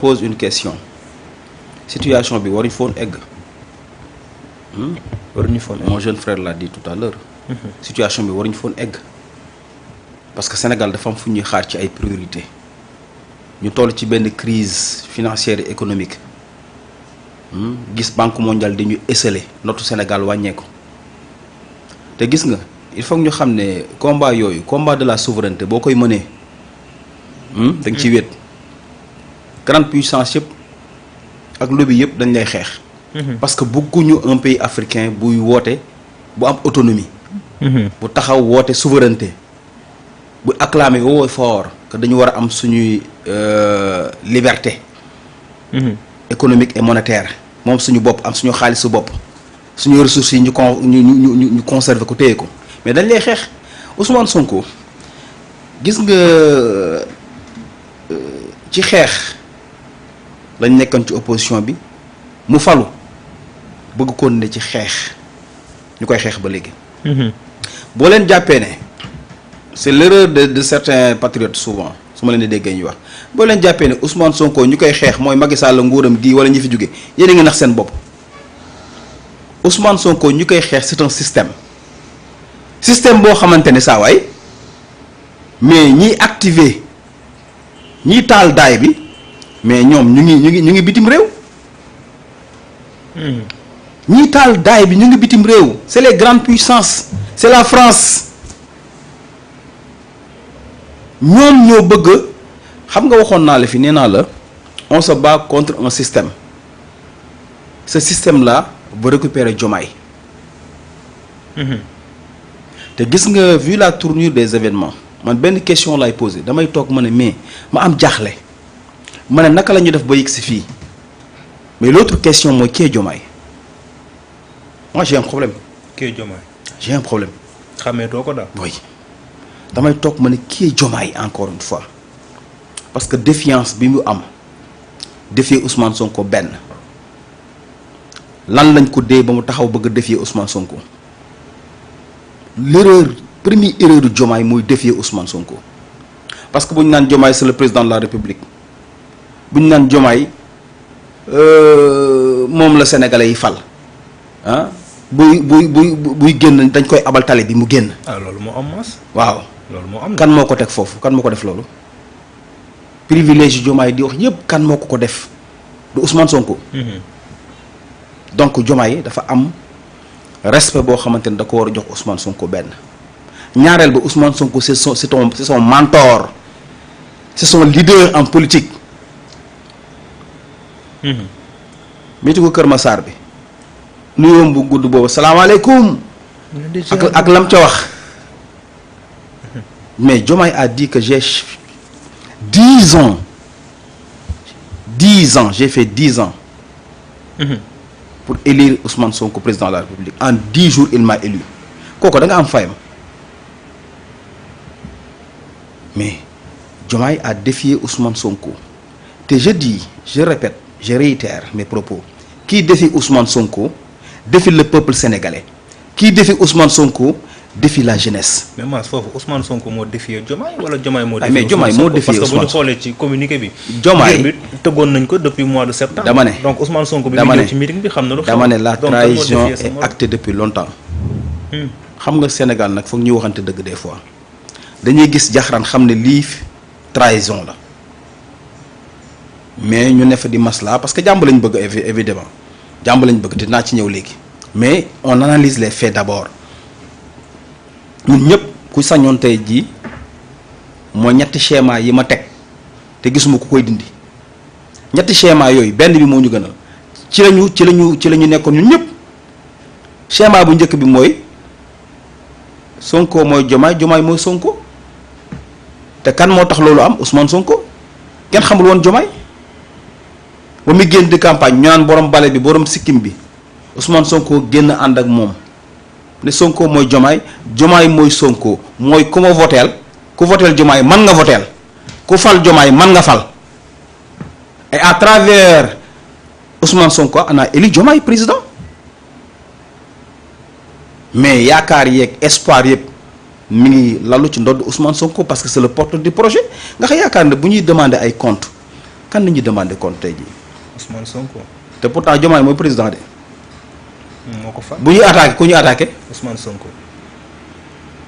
pose une question situation bi waruñu foon egg. waruñu foon egg mon jeune frère l'a dit tout à l'heure situation bi waruñu foon egg parce que Sénégal dafa am fu ñuy xaar ci ay priorité ñu toll ci benn crise financière et économique gis Banque mondiale di ñu esseler notu Sénégal wàññeeku te gis nga il faut que ñu xam ne combat yooyu combat de la souveraineté boo koy mënee da nga ci wéet grande puissance yëpp ak lobby yëpp dañ lay xeex. parce que bëgguñu un pays africain buy woote bu am autonomie. bu taxaw woote souveraineté bu acclamer haut et fort que dañu war a am suñuy liberté. économique et monétaire moom suñu bopp am suñu xaalisu bopp suñu ressources yi ñu conserver ko téye ko mais dañ lay xeex Ousmane Sonko gis nga ci xeex lañ nekkoon ci opposition bi mu falu bëgg ko ne ci xeex ñu koy xeex ba léegi. boo leen jàppee ne c'est l'erreur de certains patriotes souvent su ma leen di déggee ñu wax boo leen jàppee ne Ousmane Sonko ñu koy xeex mooy Macky Sall nguuram gi wala ñi fi jóge yéen a ngi nax seen bopp Ousmane Sonko ñu koy xeex c'est un système boo xamante ne saa waay mais ñiy activer ñiy taal daay bi mais ñoom ñu ngi bitim réew. ñiy taal daay bi ñu ngi bitim réew c'est les grandes puissances c'est la France ñoom ñoo bëgg xam nga waxoon naa la fi nee naa la on se bat contre un système ce système là va récupérer Diomaye te gis nga vu la tournure des événements man benn question lay poser damay toog ma ne mais ma am jaaxle ma ne naka la ñu def ba yegg si fii mais l'autre question mooy qui est Diomaye moi j'ai un problème. qui est Diomaye. j'ai un problème. xamee doo ko daal. oui damay toog ma ne qui est Diomaye encore une fois parce que défiance bi mu am défier Ousmane Sonko benn lan lañ ko dee ba mu taxaw bëgg a défier Ousmane Sonko première erreur du Diomaye mooy défier Ousmane Sonko parce que bu ñu naan Diomaye c'est le président de la République bu ñu naan Diomaye moom la sénégalais yi fal ah buy génn dañ koy abal tali bi mu génn. ah loolu moo am mas. waaw loolu moo am kan moo ko teg foofu kan moo ko def loolu privilège Diomaye di wax yépp kan moo ko def du Ousmane Sonko. donc Diomaye dafa am respect boo xamante ne da ko war a jox Ousmane Sonko benn ñaareel ba Ousmane Sonko c'est son mentor c'est son leader en politique. meetingu Kër Massar bi nuyoom bu gudd boobu salaamaaleykum. ak lam ca wax. mais Diomaye a dit que j'ai 10 ans j'ai fait 10 ans. pour élire Ousmane Sonko président de la République en 10 jours il m'a élu kooku da nga am fayam mais Diomaye a défié Ousmane Sonko te je répète je réitère mes propos qui défie Ousmane Sonko défie le peuple sénégalais qui défie Ousmane Sonko défie la jeunesse. mais Mass foofu Ousmane Sonko moo défier Diomaye wala Diomaye moo. mais Diomaye moo défier parce que bu ñu Ousmane xoolee ci communiqué bi. Diomaye bi tëggoon nañ ko depuis mois de septembre. dama ne donc Ousmane Sonko bi mu ñëw ci meeting bi xam na lu xew. dama ne la trahison est actée depuis longtemps. xam nga Sénégal nag foog ñuy waxante dëgg des fois dañuy gis jaxaraan xam ne lii trahison la mais ñu ne fa di masla parce que jàmm lañ bëgg évidemment jàmm lañ bëgg dinaa ci ñëw léegi mais on analyse les faits d'abord. ñun ñëpp ku sañoon tey jii moo ñetti schéma yi ma teg te gisuma ku koy dindi ñetti schéma yooyu benn bi moo ñu gënal ci lañu nekkoon ñun ñëpp schéma bu njëkk bi mooy Sonko mooy Diomaye mooy Sonko te kan moo tax loolu am Ousmane Sonko kenn xamul woon Diomaye ba muy génn di campagne ñu naan borom bale bi borom sikkim bi Ousmane Sonko génn ànd ak moom. ne Sonko mooy Diomaye mooy Sonko mooy ku ma voteel ku voteel Diomaye man nga voteel ku fal Diomaye man nga fal et à travers Ousmane Sonko on a élu Diomaye président mais yaakaar yeeg espoir yëpp mi ngi lalu ci ndodd Ousmane Sonko parce que c'est le porteur du projet nga xam yaakaar ne bu ñuy demander ay comptes kan la ñuy demandé compte tey jii. Ousmane Sonko. te pourtant Diomaye mooy président de. moo ko fa. bu ñuy attaqué ku ñuy attaqué. Ousmane Sonko.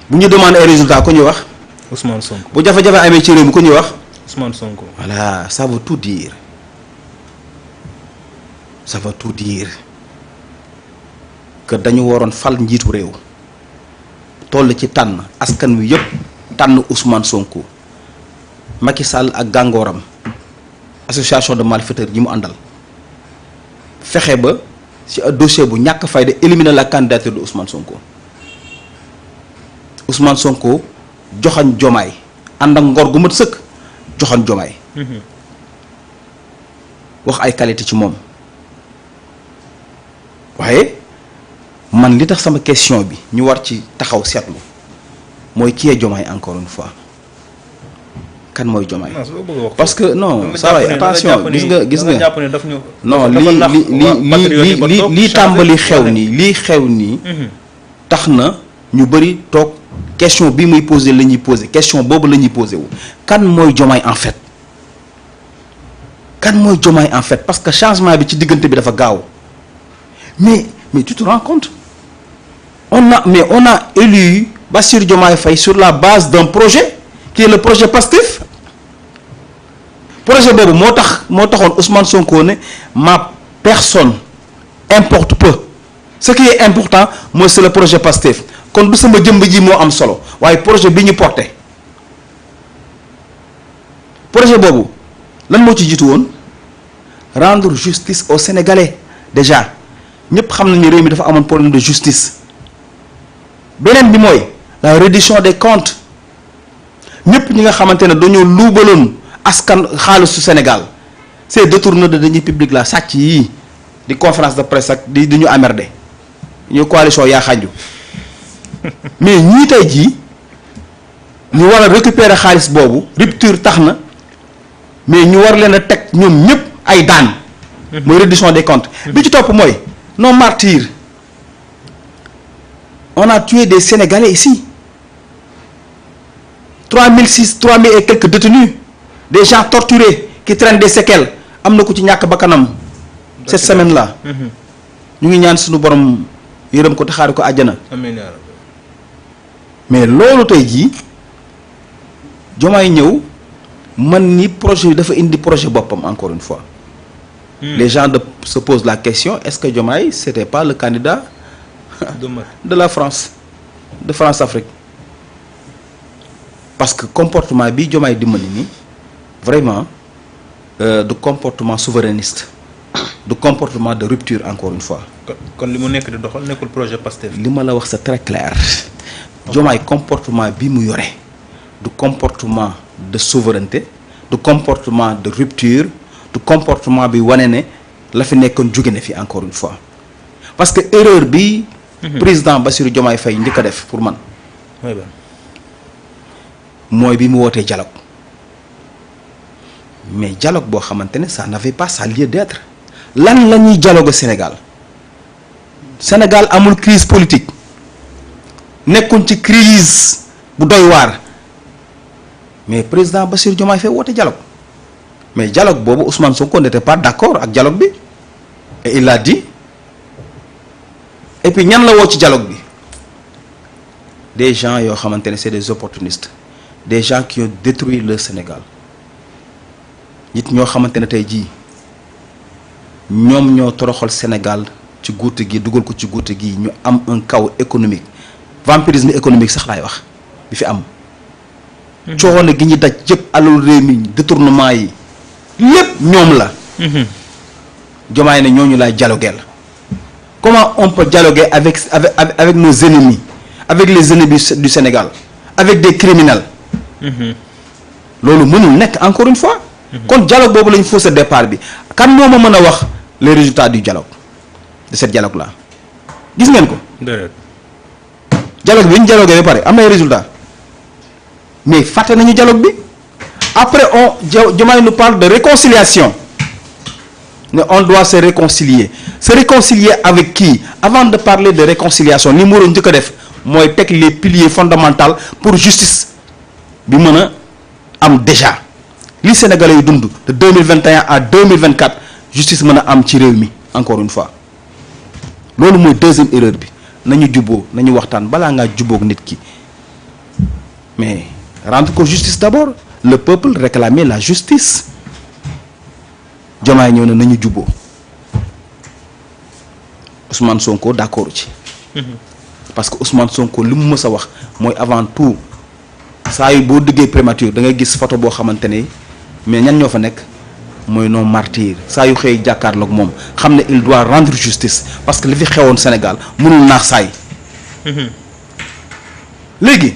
bu ñu demandé ay résultats ku ñuy wax. Ousmane Sonko. bu jafe-jafe amee ci réew mi ku ñuy wax. Ousmane Sonko. voilà ça veut tout dire ça veut tout dire que dañu waroon fal njiitu réew toll ci tànn askan wi yëpp tànn Ousmane Sonko Macky Sall ak gàngooram association de malfaiteurs yi mu àndal fexe ba ci dossier bu ñàkk fayda éliminer la candidature de Ousmane Sonko Ousmane Sonko joxañ Diomaye ànd ak ngor gu mat sëkk joxañ Diomaye wax ay qualité ci moom waaye man li tax sama question bi ñu war ci taxaw seetlu mooy qui est Diomaye encore une fois kan mooy Diomaye parce que non saa waay attention gis nga non lii tàmbali xew nii tax na ñu bëri toog question bi muy posé la ñuy posé question boobu la ñuy posé wu kan mooy Diomaye en fait kan mooy Diomaye en fait parce que changement bi ci diggante bi dafa gaaw mais tu te rends compte on a élu Bassirou Diomaye Faye sur la base d'un projet qui est le projet Pastef projet boobu moo taxoon Ousmane Sonko ne ma personne importe peu ce qui est important mooy c'est le projet Pastef kon du sama jëmb ji moo am solo waaye projet bi ñu porté projet boobu lan moo ci jiitu woon rendre justice aux Sénégalais déjà ñëpp xam nañu réew mi dafa amoon problème de justice beneen bi mooy la reddition des comptes ñëpp ñi nga xamante ne dañoo luubaloon askan xaalisu Sénégal ces détourneurs de deniers publics la sàcc yii di conférence de presse ak di ñu amerde ñu coalition yaa xànju mais ñii tey jii ñu war a récupérer xaalis boobu rupture tax na mais ñu war leen a teg ñoom ñëpp ay daan mooy reddition des comptes bi ci topp mooy non martyrs on a tué des Sénégalais ici 3000 et quelques détenus des gens torturés qui traînent des séquelles am na ku ci ñàkk bakkanam cette semaine là ñu ngi ñaan suñu borom yërëm ko te xaari ko àjjana mais loolu tey jii Diomaye ñëw man ni projet bi dafa indi projet boppam encore une fois les gens se posent la question est-ce que Diomaye c'était pas le candidat de la France de France-Afrique parce que comportement bi Diomaye di mën ni vraiment du comportement souverainiste du comportement de rupture encore une fois. kon li mu nekk di doxal nekkul projet Pastef. li ma la wax c'est très clair. Diomaye comportement bi mu yore du comportement de souveraineté du comportement de rupture du comportement bi wane ne la fi nekkoon jóge na fi encore une fois parce que erreur bi. président Bassirou Diomaye Faye njëkk a def pour man. mooy bi mu wootee dialogue mais dialogue boo xamante ne ça n'avait pas sa lieu d'être lan la ñuy dialogue Sénégal Sénégal amul crise politique nekkuñ ci crise bu doy waar mais président Bassirou Diomaye Faye woote dialogue mais dialogue boobu Ousmane Sonko n'était pas d'accord ak dialogue bi et il l'a dit et puis ñan la woo ci dialogue bi des gens yoo xamante ne c'est des opportunistes des gens qui ont détruit le Sénégal nit ñoo xamante ne tey jii ñoom ñoo toroxal Sénégal ci guute gi dugal ko ci guute gi ñu am un chaos économique vampirisme économique sax laay wax bi fi am. coono gi ñu daj yëpp alalu réew mi détournement yi lépp ñoom la. Diomaye ne ñooñu laay dialoguer la comment on peut dialoguer avec nos ennemis avec les ennemis du Sénégal avec des criminels. loolu mënul nekk encore une fois. kon dialogue boobu lañ faussé départ bi kan moo ma mën a wax les résultats du dialogue de ce dialogue là gis ngeen ko. dialogue bi ñu dialogué ba pare am na ay résultats mais fàtte nañu dialogue bi après Diomaye nous parle de réconciliation ne on doit se réconcilier avec qui avant de parler de réconciliation li mu waroon njëkk a def mooy teg les piliers fondamentaux pour justice bi mën a am déjà li Sénégalais yi dund de 2021 à 2024 justice mën a am ci réew mi encore une fois loolu mooy deuxième erreur bi nañu juboo nañu waxtaan balaa ngaa jubóog nit ki mais rendre ko justice d'abord le peuple réclamait la justice Diomaye ñëw na nañu juboo Ousmane Sonko d'accord ci parce que Ousmane Sonko li mu mës a wax mooy avant tout saa yu boo diggee primature da ngay gis photo boo xamante ne mais ñan ñoo fa nekk mooy non martyr saa yu xëy jàkkaarloog moom xam ne il doit rendre justice parce que li fi xewoon Sénégal mënul naax saay léegi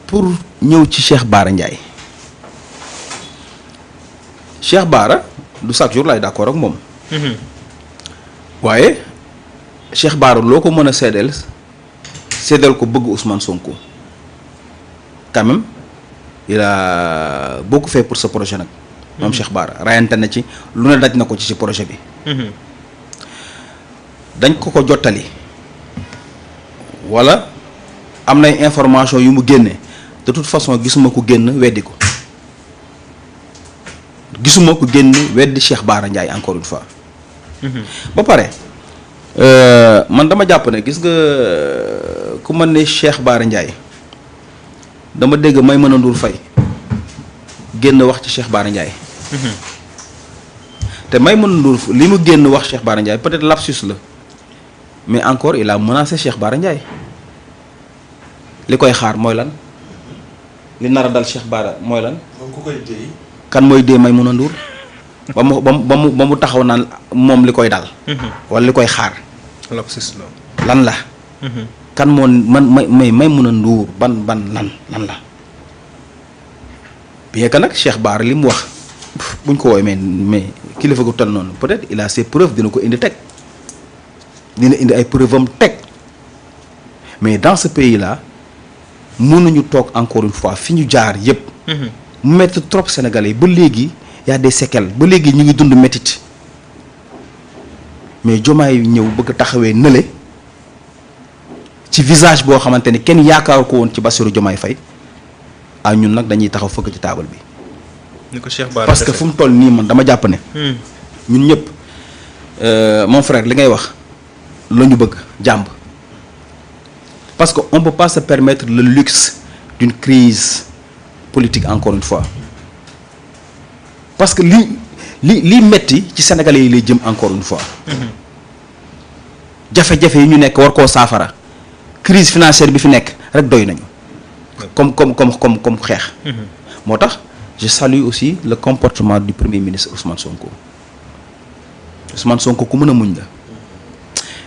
pour ñëw ci Cheikh Bara Ndiaye Cheikh Bara du chaque jour laay d'accord ak moom waaye Cheikh Bara loo ko mën a seedeel ko bëgg Ousmane Sonko quand même il a beaucoup fait pour ce projet nag moom Cheikh Bara rayante na ci lu ne daj na ko ci projet bi dañ ko jottali wala am nay information yu mu génne de toute façon gisuma ko génn weddi ko gisuma ko génn weddi Cheikh Bara Ndiaye encore une fois ba pare man dama jàpp ne gis nga ku mën ne Cheikh Bara Ndiaye dama dégg Maïmouna Ndour Faye génn wax ci Cheikh Bara Ndiaye te Maïmouna Ndour li mu génn wax Cheikh Bara Ndiaye peut-être lapsus la mais encore il a menacé Cheikh Bara Ndiaye li koy xaar mooy lan li nar a dal Cheikh Bara mooy lan kan mooy dee Maïmouna Ndour ba mu taxaw naan moom li koy dal wala li koy xaar lapsus la lan la kan moo Maïmouna Ndour ban lan la bien que nag Cheikh Bara li mu wax buñ ko woowee mais kilifa gu toll noonu peut-être il a ses preuves dina ko indi teg dina indi ay preuves am teg mais dans ce pays là mënuñu toog encore une fois fi ñu jaar yépp mu metti trop Sénégalais yi ba léegi y a des séquelles ba léegi ñu ngi dund métit mais Diomaye ñëw bëgg taxawee nële ci visage boo xamante ni kenn yaakaar ko woon ci Bassirou Diomaye Faye ah ñun nag dañuy taxaw fëgg ci taabal bi ni ko Cheikh Bara parce que fu mu toll nii man dama jàpp ne ñun ñëpp mon frère li ngay wax la ñu bëgg jàmb parce que on peut pas se permettre le luxe d'une crise politique encore une fois parce que li metti ci Sénégalais yi lay jëm encore une fois jafe-jafe yi ñu nekk war koo saafara crise financière bi fi nekk rek doy nañu comme xeex moo tax je salue aussi le comportement du premier ministre Ousmane Sonko ku mën a muñ la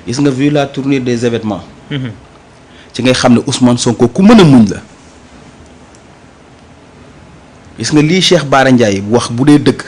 gis nga vu la tournure des événements ci ngay xam ne Ousmane Sonko ku mën a muñ la gis nga lii Cheikh Bara Ndiaye wax bu dee dëgg